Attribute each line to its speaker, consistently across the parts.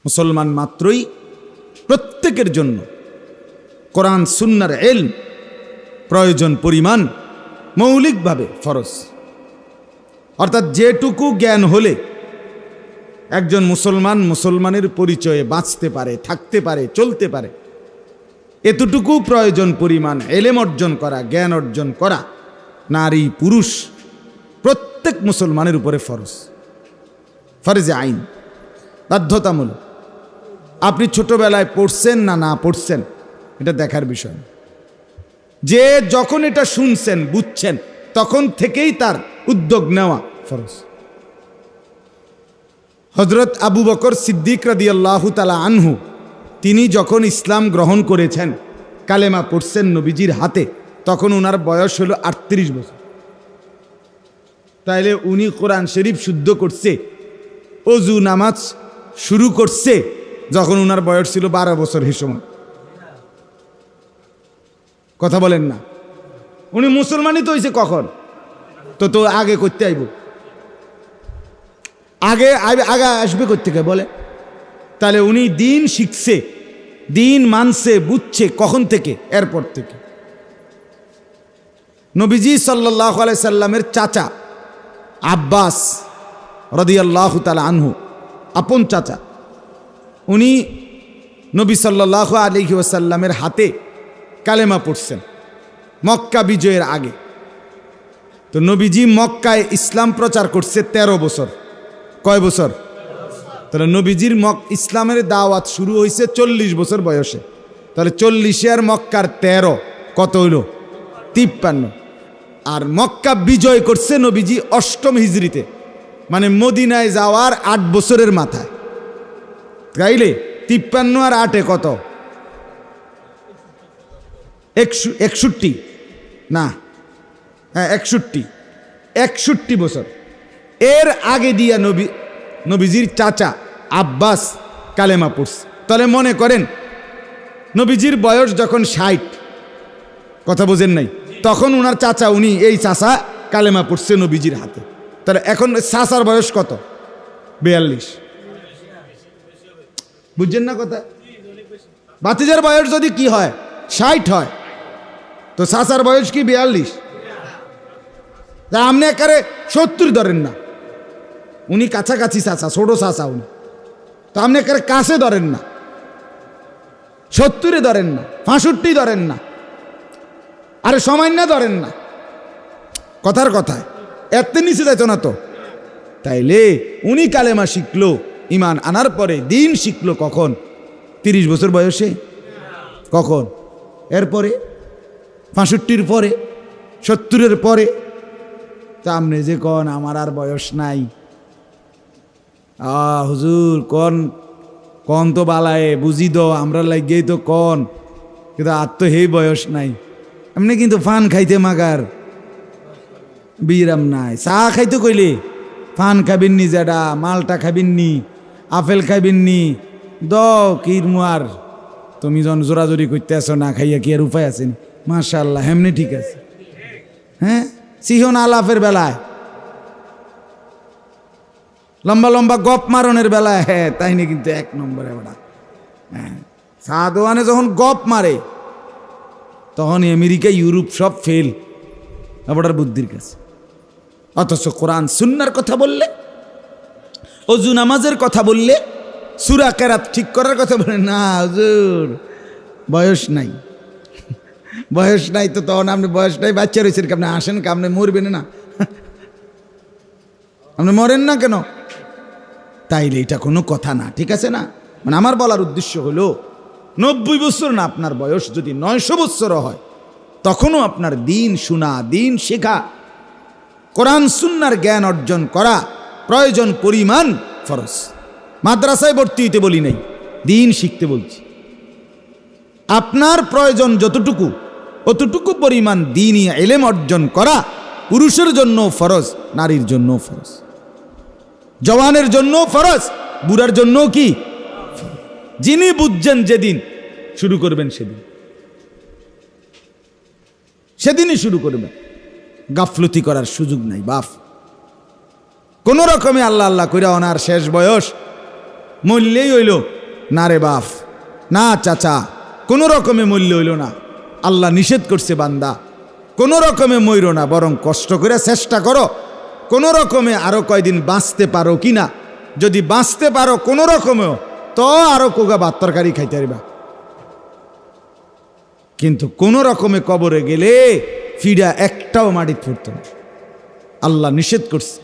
Speaker 1: মুসলমান মাত্রই প্রত্যেকের জন্য কোরআন সুন্নাহর ইলম প্রয়োজন পরিমাণ মৌলিকভাবে ফরজ। অর্থাৎ যেটুকু জ্ঞান হলে একজন মুসলমান মুসলমানের পরিচয়ে বাঁচতে পারে, থাকতে পারে, চলতে পারে, এতটুকু প্রয়োজন পরিমাণ ইলম অর্জন করা, জ্ঞান অর্জন করা নারী পুরুষ প্রত্যেক মুসলমানের উপরে ফরজ, ফরজে আইন, বাধ্যতামূলক। আপনি ছোটবেলায় পড়ছেন না না পড়ছেন এটা দেখার বিষয়, যে যখন এটা শুনছেন বুঝছেন তখন থেকেই তার উদ্যোগ নেওয়া ফরজ। হযরত আবু বকর সিদ্দিক রাদিয়াল্লাহু তাআলা আনহু তিনি যখন ইসলাম গ্রহণ করেছেন, কালেমা পড়ছেন নবীজির হাতে, তখন ওনার বয়স হলো 38 বছর। তাইলে উনি কোরআন শরীফ শুদ্ধ করছে, অজু নামাজ শুরু করছে যখন ওনার বয়স ছিল 12 বছর। এই সময় কথা বলেন না, উনি মুসলমানই তো হয়েছে কখন? তো আগে করতে আইব, আগে আগে আসবে কোত্থেকে বলে? তাহলে উনি দিন শিখছে, দিন মানছে, বুঝছে কখন থেকে? এরপর থেকে। নবীজি সাল্লাল্লাহু আলাইহি সাল্লামের চাচা আব্বাস রাদিয়াল্লাহু তাআলা আনহু, আপন চাচা, উনি নবী সাল্লাল্লাহু আলাইহি ওয়াসাল্লামের হাতে কালেমা পড়ছেন মক্কা বিজয়ের আগে। তো নবীজি মক্কায় ইসলাম প্রচার করছে 13 বছর। কয় বছর? তাহলে নবীজির ইসলামের দাওয়াত শুরু হয়েছে 40 বছর বয়সে। তাহলে 40 আর মক্কার 13 কত হইল? 53। আর মক্কা বিজয় করছে নবীজি 8ম হিজরিতে, মানে মদিনায় যাওয়ার 8 বছরের মাথায়। তাইলে 53 আর 8 কত? 61 না, হ্যাঁ 61 বছর। এর আগে দিয়া নবীজির চাচা আব্বাস কালেমা পড়ছে। তাহলে মনে করেন নবীজির বয়স যখন 60, কথা বোঝেন নাই, তখন উনার চাচা, উনি এই চাচা কালেমা পড়ছে নবীজির হাতে। তাহলে এখন চাচার বয়স কত? 42। বুঝছেন না কথা? ভাতিজার বয়স যদি কি হয় 60 হয়, তো চাচার বয়স কি 42? তা আপনি একারে 70 ধরেন না, উনি কাছাকাছি চাচা, ছোট চাচা উনি, তো আপনি একারে কাছে ধরেন না, 70 ধরেন না, 65 ধরেন না, আরে সামান্য ধরেন না, কথার কথায় এত নিচে যাইত না তো। তাইলে উনি কালেমা শিখলো, ইমান আনার পরে দিন শিখলো কখন? 30 বছর বয়সে। কখন? এরপরে 65-র পরে, 70-এর পরে। তা আপনি যে কন আমার আর বয়স নাই, হুজুর কন তো বালায় বুঝি দো, আমরা লাগেই তো কন, কিন্তু আর তো হেই বয়স নাই। এমনি কিন্তু ফান খাইতে মাগার বিরাম নাই। চা খাইতে কইলে ফান খাবিননি, যেটা মালটা খাবিননি, আপেল খাবিননি, দ কিরমুয়ার তুমি যখন জোরাজোরি করতে আসো না খাইয়া কি আর উপায় আছে? মাশাআল্লাহ, হেমনি ঠিক আছে। হ্যাঁ, সিহন আলাপের বেলায়, লম্বা লম্বা গপ মারনের বেলায়, হ্যাঁ তাই না, কিন্তু 1 নম্বরে ওটা। হ্যাঁ, সাদওয়ানে যখন গপ মারে তখন আমেরিকা ইউরোপ সব ফেল ওটার বুদ্ধির কাছে। অথচ কোরআন সুন্নাহর কথা বললে, অজু নামাজের কথা বললে, সূরা কেরাত ঠিক করার কথা বলে না হুজুর বয়স নাই, বয়স নাই। তো তখন আপনি বয়স নাই, বাচ্চা রয়েছেন, আপনি আসেন, আপনি মরবেন না, আপনি মরেন না কেন? তাইলে এটা কোনো কথা না, ঠিক আছে না? মানে আমার বলার উদ্দেশ্য হলো 90 বছর না, আপনার বয়স যদি 900 বছরও হয়, তখনও আপনার দিন শোনা, দিন শেখা, কোরআন সুন্নাহর জ্ঞান অর্জন করা প্রয়োজন পরিমাণ ফরজ। মাদ্রাসায় ভর্তি হইতে বলি নাই, দিন শিখতে বলছি। আপনার প্রয়োজন যতটুকু, অতটুকু পরিমাণ দ্বীনি ইলম অর্জন করা পুরুষের জন্য ফরজ, নারীর জন্য ফরজ, জওয়ানের জন্য ফরজ, বুড়ার জন্য কি? যিনি বুঝছেন যেদিন শুরু করবেন সেদিনই শুরু করবেন, গাফলতি করার সুযোগ নাই। বাপ কোন রকমে আল্লাহ আল্লাহ কইরা ওনার শেষ বয়স মরলেই হইল না রে বাপ, না চাচা, কোনো রকমে মূল্য হইল না। আল্লাহ নিষেধ করছে বান্দা, কোনো রকমে মইরো না, বরং কষ্ট করে চেষ্টা করো কোনো রকমে আরো কয়দিন বাঁচতে পারো কিনা। যদি বাঁচতে পারো কোনো রকমেও, তো আরো কোগা ভাত তরকারি খাইতে পারিবা। কিন্তু কোনো রকমে কবরে গেলে ফিরা একটাও মাটিতে ফুটতো না। আল্লাহ নিষেধ করছে,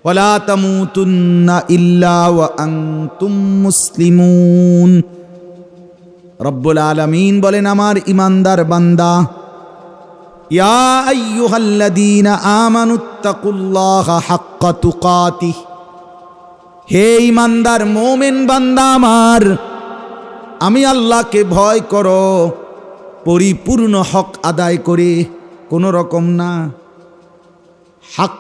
Speaker 1: ওয়ালা তামুতুন্না ইল্লা ওয়া আনতুম মুসলিমুন। রব্বুল আলামিন বলেন, আমার ইমানদার বান্দা, ইয়া আইয়ুহাল্লাযীনা আমানুত্তাকুল্লাহা হাক্কা তুকাতিহ, হে ইমানদার মুমিন বান্দা আমার, আমি আল্লাহকে ভয় করো পরিপূর্ণ হক আদায় করে, কোনো রকম না। হক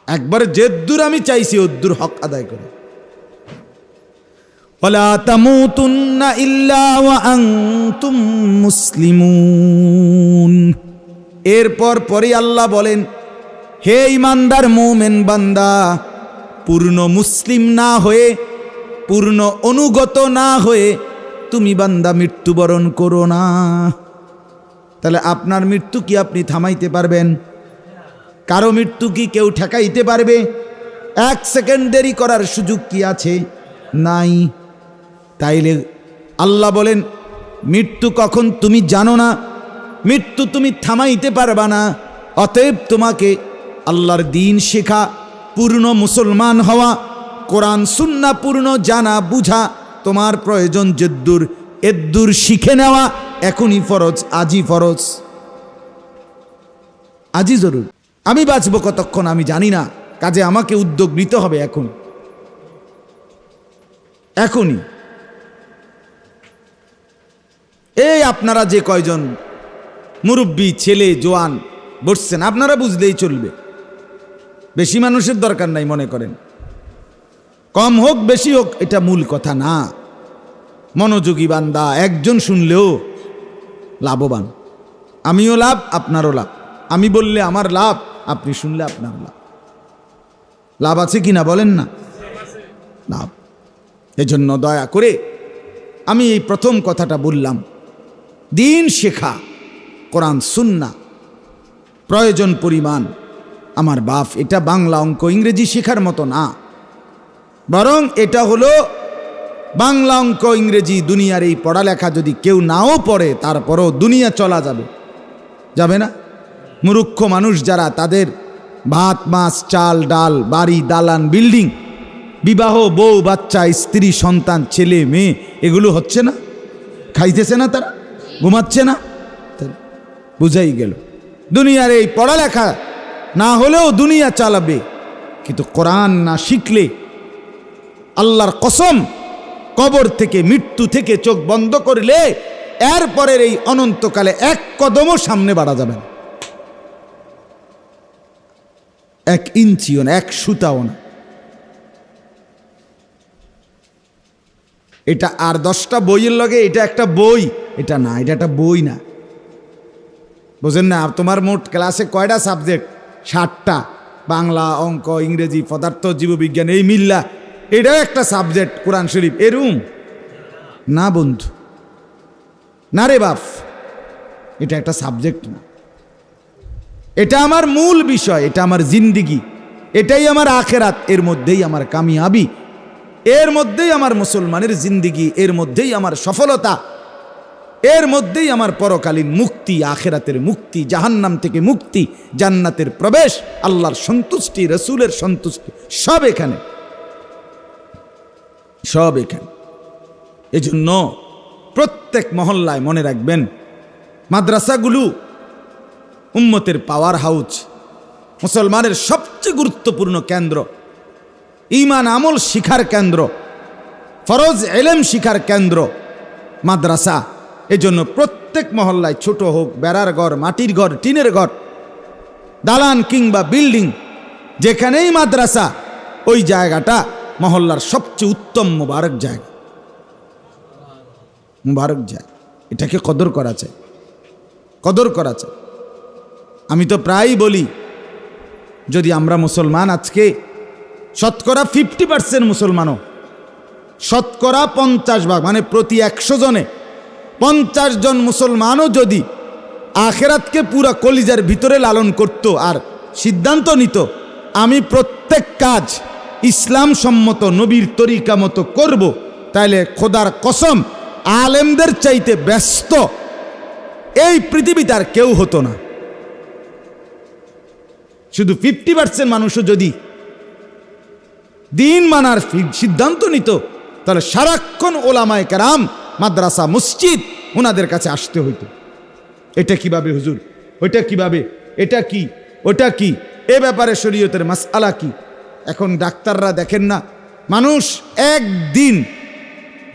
Speaker 1: একবার যেদূর আমি চাইছি ওদূর হক আদায় করে। ওয়ালা তামুতুন্না ইল্লা ওয়া আনতুম মুসলিমুন। এরপর পরে আল্লাহ বলেন, হে ইমানদার মুমিন বান্দা, পূর্ণ মুসলিম না হয়ে, পূর্ণ অনুগত না হয়ে তুমি বান্দা মৃত্যুবরণ করো না। তাহলে আপনার মৃত্যু কি আপনি থামাইতে পারবেন? কারো মৃত্যু কি কেউ ঠেকাইতে পারবে? এক সেকেন্ড দেরি করার সুযোগ কি আছে? নাই। তাইলে আল্লাহ বলেন, মৃত্যু কখন তুমি জানো না, মৃত্যু তুমি থামাইতে পারবা না। অতএব তোমাকে আল্লাহর দ্বীন শেখা, পূর্ণ মুসলমান হওয়া, কোরআন সুন্নাহ পূর্ণ জানা বুঝা তোমার প্রয়োজন। যেদ্দুর এদ্দুর শিখে নেওয়া এখনই ফরজ, আজই ফরজ, আজই জরুরি। আমি বাঁচবো কতক্ষণ আমি জানি না, কাজে আমাকে উদ্যোগ নিতে হবে এখন, এখনই। এই আপনারা যে কয়জন মুরব্বী ছেলে জোয়ান বসছেন, আপনারা বুঝলেই চলবে, বেশি মানুষের দরকার নাই মনে করেন। কম হোক বেশি হোক এটা মূল কথা না। মনোযোগী বান্দা একজন শুনলেও লাভবান, আমিও লাভ আপনারও লাভ। আমি বললে আমার লাভ, আপনি শুনলে আপনার লাভ। লাভ আছে কিনা বলেন না? লাভ। এজন্য দয়া করে আমি এই প্রথম কথাটা বললাম, দ্বীন শেখা, কোরআন সুন্নাহ প্রয়োজন পরিমাণ। আমার বাপ, এটা বাংলা অঙ্ক ইংরেজি শেখার মতো না, বরং এটা হলো বাংলা অঙ্ক ইংরেজি দুনিয়ার এই পড়ালেখা যদি কেউ নাও পড়ে তারপরও দুনিয়া চলা যাবে, যাবে না? মূর্খ মানুষ যারা, তাদের ভাত মাছ চাল ডাল বাড়ি দালান বিল্ডিং, বিবাহ, বউ বাচ্চা স্ত্রী সন্তান ছেলে মেয়ে, এগুলো হচ্ছে না, খাইতেছে না, তারা ঘুমাচ্ছে না। বুঝাই গেল দুনিয়ার এই পড়ালেখা না হলেও দুনিয়া চালাবে, কিন্তু কোরআন না শিখলে আল্লাহর কসম, কবর থেকে মৃত্যু থেকে চোখ বন্ধ করলে এরপরের এই অনন্তকালে এক কদমও সামনে বাড়া যাবে না, এক ইঞ্চিও না, এক সুতাও না। এটা আর 10টা বইয়ের লগে এটা একটা বই, এটা না, এটা একটা বই না, বুঝেন না? তোমার মোট ক্লাসে কয়টা সাবজেক্ট? 60টা। বাংলা, অঙ্ক, ইংরেজি, পদার্থ, জীববিজ্ঞান, এই মিল্লা, এটাও একটা সাবজেক্ট। কোরআন শরীফ এরম না বন্ধু, না রে বাপ, এটা একটা সাবজেক্ট না। এটা আমার মূল বিষয়, এটা আমার জিন্দিগি, এটাই আমার আখেরাত, এর মধ্যেই আমার কামিয়াবি, এর মধ্যেই আমার মুসলমানের জিন্দিগি, এর মধ্যেই আমার সফলতা, এর মধ্যেই আমার পরকালীন মুক্তি, আখেরাতের মুক্তি, জাহান্নাম থেকে মুক্তি, জান্নাতের প্রবেশ, আল্লাহর সন্তুষ্টি, রসুলের সন্তুষ্টি, সব এখানে, সব এখানে। এজন্য প্রত্যেক মহল্লায় মনে রাখবেন, মাদ্রাসাগুলো উম্মতের পাওয়ার হাউস, মুসলমানের সবচেয়ে গুরুত্বপূর্ণ কেন্দ্র, ঈমান আমল শিখার কেন্দ্র, ফরজ ইলম শিখার কেন্দ্র মাদ্রাসা। এজন্য প্রত্যেক মহল্লায়, ছোট হোক, বেড়ার ঘর, মাটির ঘর, টিনের ঘর, দালান কিংবা বিল্ডিং, যেখানেই মাদ্রাসা, ওই জায়গাটা মহল্লার সবচেয়ে উত্তম মুবারক জায়গা, মুবারক জায়গা। এটাকে কদর করা চাই, কদর করা চাই। আমি তো প্রায়ই বলি, যদি আমরা মুসলমান আজকে শতকরা 50% মুসলমানও শতকরা 50 ভাগ, মানে প্রতি 100 জনে 50 জন মুসলমানও যদি আখেরাতকে পুরা কলিজার ভিতরে লালন করত আর সিদ্ধান্ত নিত আমি প্রত্যেক কাজ ইসলাম সম্মত নবীর তরিকা মতো করব, তাইলে খোদার কসম আলেমদের চাইতে ব্যস্ত এই পৃথিবীতে আর কেউ হতো না। শুধু 50% মানুষও যদি দিন মানার সিদ্ধান্ত নিত, তাহলে সারাক্ষণ ওলামায়ে কেরাম, মাদ্রাসা, মসজিদ ওনাদের কাছে আসতে হইতো। এটা কিভাবে হুজুর, ওইটা কিভাবে, এটা কি, ওটা কি, এ ব্যাপারে শরীয়তের মাসআলা কি। এখন ডাক্তাররা দেখেন না, মানুষ একদিন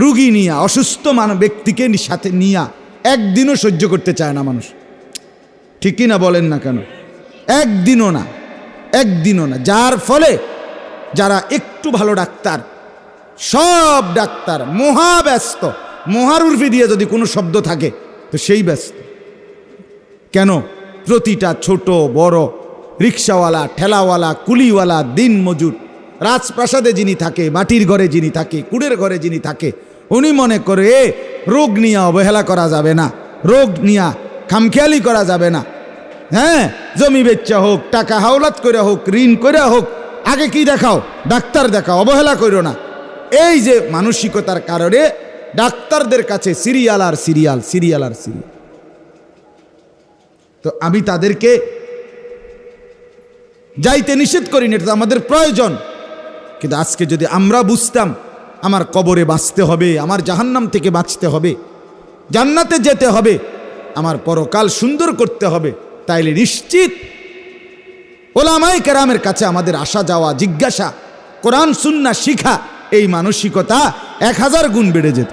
Speaker 1: রুগী নিয়া, অসুস্থ ব্যক্তিকে সাথে নিয়া একদিনও সহ্য করতে চায় না মানুষ, ঠিকই না বলেন না কেন? একদিনও না, একদিনও না। যার ফলে যারা একটু ভালো ডাক্তার, সব ডাক্তার মহাব্যস্ত। মহার উর্ফি দিয়ে যদি কোনো শব্দ থাকে তো সেই ব্যস্ত। কেন? প্রতিটা ছোট বড়, রিক্সাওয়ালা, ঠেলাওয়ালা, কুলিওয়ালা, দিন মজুর, রাজপ্রাসাদে যিনি থাকে, মাটির ঘরে যিনি থাকে, কুড়ের ঘরে যিনি থাকে, উনি মনে করে রোগ নিয়ে অবহেলা করা যাবে না, রোগ নিয়ে খামখেয়ালি করা যাবে না। হ্যাঁ, জমি বেচা হোক, টাকা হাওলাত করে হোক, ঋণ করে হোক, আগে কি দেখাও? ডাক্তার দেখাও, অবহেলা করো না। এই যে মানসিকতার কারণে ডাক্তারদের কাছে সিরিয়াল আর সিরিয়াল, সিরিয়াল আর সিরিয়াল। তো আমি তাদেরকে যাইতে নিষেধ করিনি, এটা তো আমাদের প্রয়োজন। কিন্তু আজকে যদি আমরা বুঝতাম আমার কবরে বাঁচতে হবে, আমার জাহান্নাম থেকে বাঁচতে হবে, জান্নাতে যেতে হবে, আমার পরকাল সুন্দর করতে হবে, তাইলে নিশ্চিত ওলামায়ে কেরামের কাছে আমাদের আসা যাওয়া, জিজ্ঞাসা, কোরআন সুন্নাহ শিখা, এই মানসিকতা 1000 গুণ বেড়ে যেত।